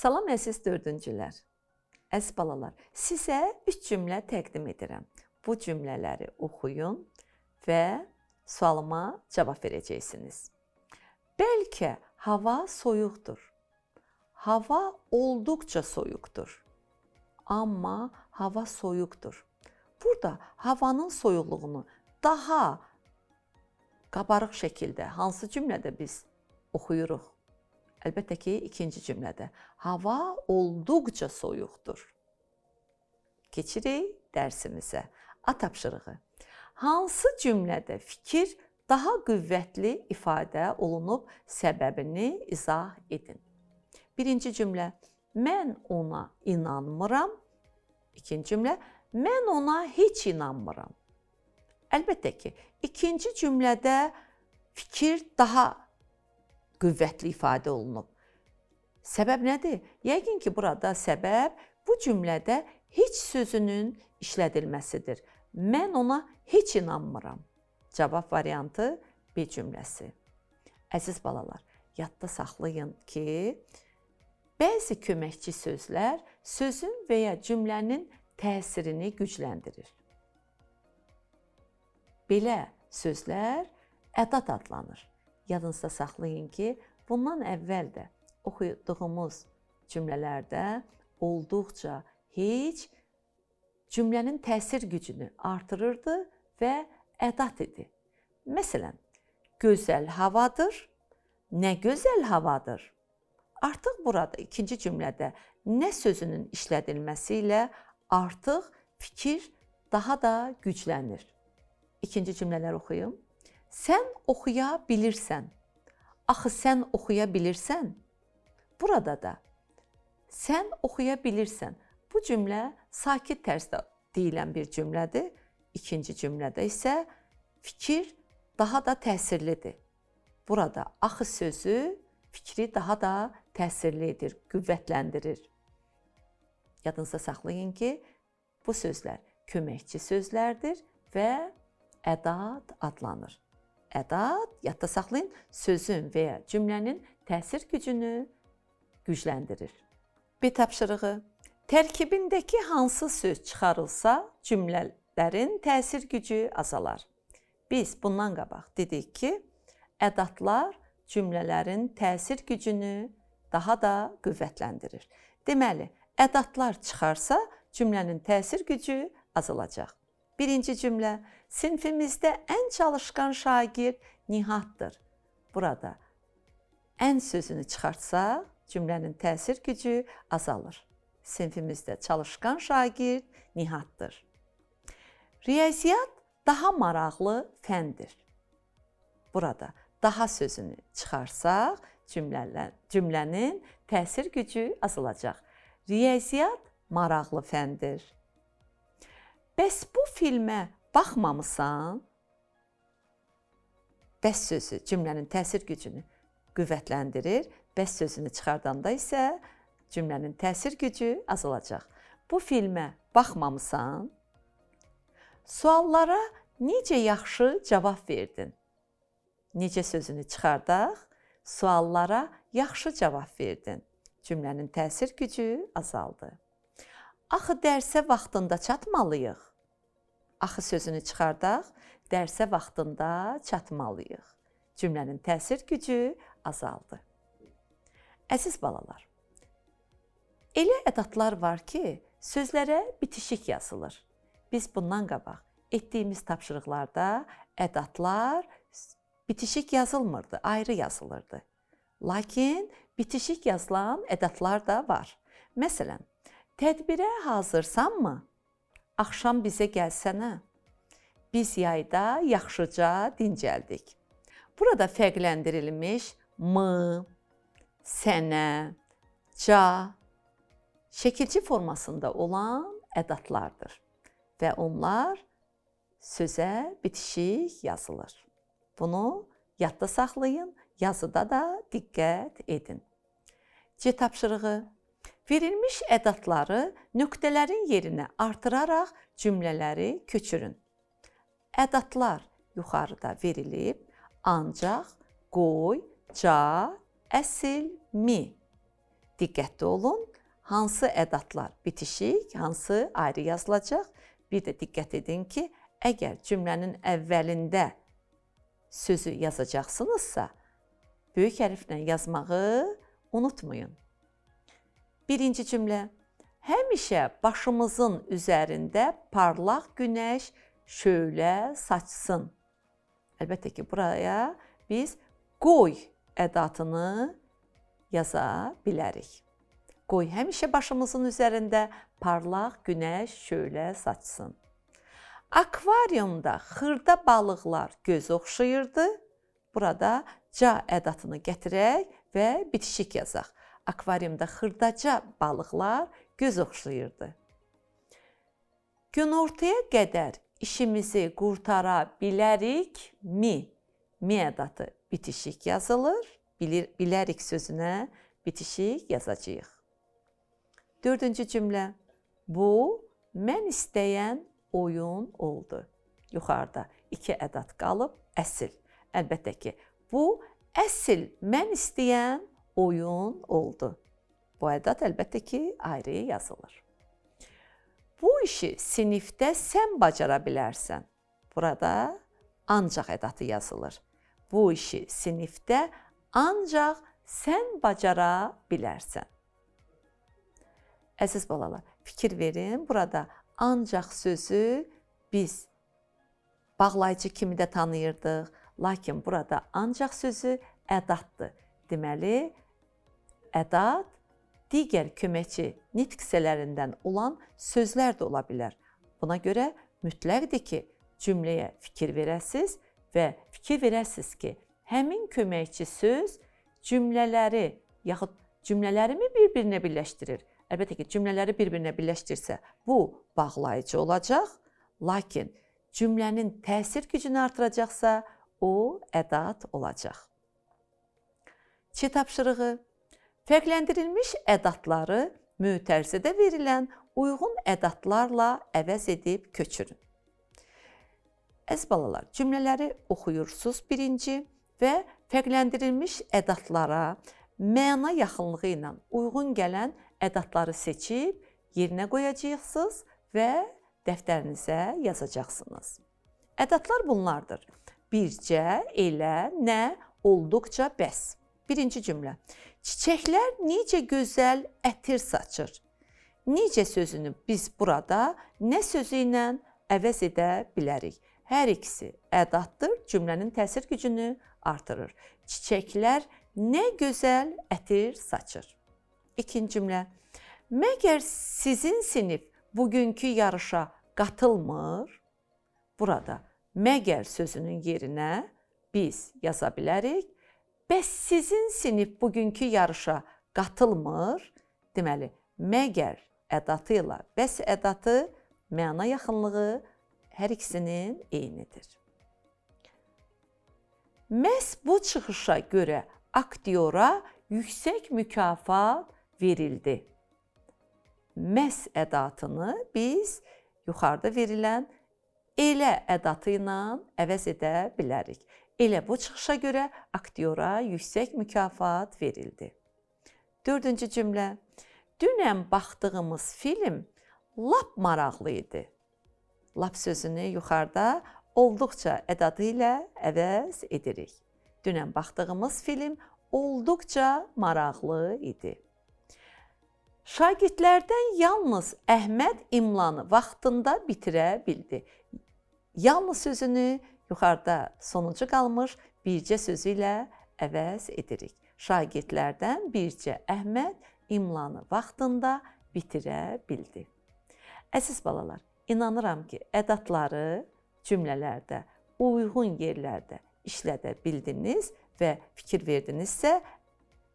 Salam əziz dördüncülər, əziz balalar, sizə 3 cümlə təqdim edirəm. Bu cümlələri oxuyun və sualıma cavab verəcəksiniz. Bəlkə hava soyuqdur. Hava olduqca soyuqdur. Amma hava soyuqdur. Burada havanın soyuqluğunu daha qabarıq şəkildə hansı cümlədə biz oxuyuruq? Əlbəttə ki, ikinci cümlədə. Hava olduqca soyuqdur. Keçirik dərsimizə. A tapşırığı. Hansı cümlədə fikir daha qüvvətli ifadə olunub, səbəbini izah edin. Birinci cümlə, mən ona inanmıram. İkinci cümlə, mən ona heç inanmıram. Əlbəttə ki, ikinci cümlədə fikir daha qüvvətli ifadə olunub. Səbəb nədir? Yəqin ki, burada səbəb bu cümlədə heç sözünün işlədilməsidir. Mən ona heç inanmıram. Cavab variantı B cümləsi. Əziz balalar, yadda saxlayın ki, bəzi köməkçi sözlər sözün və ya cümlənin təsirini gücləndirir. Belə sözlər ədat adlanır. Yadınızda saxlayın ki, bundan əvvəl də oxuduğumuz cümlələrdə olduqca heç cümlənin təsir gücünü artırırdı və ədat idi. Məsələn, gözəl havadır, nə gözəl havadır. Artıq burada ikinci cümlədə nə sözünün işlədilməsi ilə artıq fikir daha da güclənir. İkinci cümlələr oxuyum. Sən oxuya bilirsən. Axı sən oxuya bilirsən. Burada da sən oxuya bilirsən. Bu cümlə sakit tərzdə deyilən bir cümlədir. İkinci cümlədə isə fikir daha da təsirlidir. Burada axı sözü fikri daha da təsirli edir, qüvvətləndirir. Yadınızda saxlayın ki, bu sözlər köməkçi sözlərdir və ədat adlanır. Ədat, yadda saxlayın, sözün və ya cümlənin təsir gücünü gücləndirir. B tapşırığı. Tərkibindəki hansı söz çıxarılsa, cümlələrin təsir gücü azalar. Biz bundan qabaq dedik ki, ədatlar cümlələrin təsir gücünü daha da qüvvətləndirir. Deməli, ədatlar çıxarsa, cümlənin təsir gücü azalacaq. Birinci cümlə, sinfimizdə ən çalışqan şagird Nihatdır. Burada ən sözünü çıxartsaq, cümlənin təsir gücü azalır. Sinfimizdə çalışqan şagird Nihatdır. Riyaziyyat daha maraqlı fəndir. Burada daha sözünü çıxarsaq, cümlənin təsir gücü azalacaq. Riyaziyyat maraqlı fəndir. Bəs bu filmə baxmamısan? Bəs sözü cümlənin təsir gücünü qüvvətləndirir. Bəs sözünü çıxardanda isə cümlənin təsir gücü azalacaq. Bu filmə baxmamısan? Suallara necə yaxşı cavab verdin? Necə sözünü çıxardaq? Suallara yaxşı cavab verdin. Cümlənin təsir gücü azaldı. Axı dərsə vaxtında çatmalıyıq. Axı sözünü çıxardaq, dərsə vaxtında çatmalıyıq. Cümlənin təsir gücü azaldı. Əziz balalar, elə ədatlar var ki, sözlərə bitişik yazılır. Biz bundan qabaq etdiyimiz tapşırıqlarda ədatlar bitişik yazılmırdı, ayrı yazılırdı. Lakin bitişik yazılan ədatlar da var. Məsələn, tədbirə hazırsanmı? Axşam bizə gəlsənə. Biz yayda yaxşıca dincəldik. Burada fərqləndirilmiş mı, sənə, ca şəkilçi formasında olan ədatlardır və onlar sözə bitişik yazılır. Bunu yadda saxlayın, yazıda da diqqət edin. C tapşırığı. Verilmiş ədatları nöqtələrin yerinə artıraraq cümlələri köçürün. Ədatlar yuxarıda verilib, ancaq, qoy, ca, əsil, mi diqqətli olun. Hansı ədatlar bitişik, hansı ayrı yazılacaq? Bir də diqqət edin ki, əgər cümlənin əvvəlində sözü yazacaqsınızsa, böyük hərflə yazmağı unutmayın. Birinci cümlə. Həmişə başımızın üzərində parlaq günəş şölə saçsın. Əlbəttə ki, buraya biz qoy ədatını yaza bilərik. Qoy həmişə başımızın üzərində parlaq günəş şölə saçsın. Akvariumda xırda balıqlar göz oxşayırdı. Burada ca ədatını gətirək və bitişik yazaq. Akvariumda xırdaca balıqlar göz oxşayırdı. Günortaya qədər işimizi qurtara bilərikmi? Mi ədatı bitişik yazılır. Bilərik sözünə bitişik yazacağıq. Dördüncü cümlə. Bu, mən istəyən oyun oldu. Yuxarıda 2 ədat qalıb, əsl. Əlbəttə ki, bu, əsl mən istəyən oyun oldu. Bu ədat əlbəttə ki, ayrı yazılır. Bu işi sinifdə sən bacara bilərsən. Burada ancaq ədatı yazılır. Bu işi sinifdə ancaq sən bacara bilərsən. Əziz balalar, fikir verin, burada ancaq sözü biz bağlayıcı kimi də tanıyırdıq, lakin burada ancaq sözü ədatdır. Deməli, ədat digər köməkçi nitq hissələrindən olan sözlər də ola bilər. Buna görə mütləqdir ki, cümləyə fikir verəsiniz və fikir verəsiniz ki, həmin köməkçi söz cümlələri yaxud cümlələrimi bir-birinə birləşdirir. Əlbəttə ki, cümlələri bir-birinə birləşdirsə, bu bağlayıcı olacaq, lakin cümlənin təsir gücünü artıracaqsa, o ədat olacaq. Çi tapşırığı. Fərqləndirilmiş ədatları mötərizədə verilən uyğun ədatlarla əvəz edib köçürün. Əziz balalar, cümlələri oxuyursunuz birinci və fərqləndirilmiş ədatlara məna yaxınlığı ilə uyğun gələn ədatları seçib yerinə qoyacaqsınız və dəftərinizə yazacaqsınız. Ədatlar bunlardır. Bircə, elə, nə, olduqca, bəs. Birinci cümlə. Çiçəklər necə gözəl ətir saçır. Necə sözünü biz burada nə sözü ilə əvəz edə bilərik. Hər ikisi ədatdır, cümlənin təsir gücünü artırır. Çiçəklər nə gözəl ətir saçır. İkinci cümlə. Məgər sizin sinif bugünkü yarışa qatılmır? Burada məgər sözünün yerinə biz yaza bilərik. Bəs sizin sinif bugünkü yarışa qatılmır? Deməli, məgər ədatı ilə bəs ədatı məna yaxınlığı hər ikisinin eynidir. Məhz bu çıxışa görə aktyora yüksək mükafat verildi. Məhz ədatını biz yuxarıda verilən elə ədatı ilə əvəz edə bilərik. Elə bu çıxışa görə aktyora yüksək mükafat verildi. Dördüncü cümlə. Dünən baxdığımız film lap maraqlı idi. Lap sözünü yuxarıda olduqca ədadı ilə əvəz edirik. Dünən baxdığımız film olduqca maraqlı idi. Şagirdlərdən yalnız Əhməd imlanı vaxtında bitirə bildi. Yalnız sözünü yuxarıda sonuncu qalmış bircə sözü ilə əvəz edirik. Şagirdlərdən bircə Əhməd imlanı vaxtında bitirə bildi. Əziz balalar, inanıram ki, ədatları cümlələrdə, uyğun yerlərdə işlədə bildiniz və fikir verdinizsə,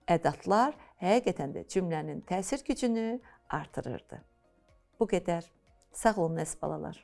ədatlar həqiqətən də cümlənin təsir gücünü artırırdı. Bu qədər. Sağ olun əziz balalar.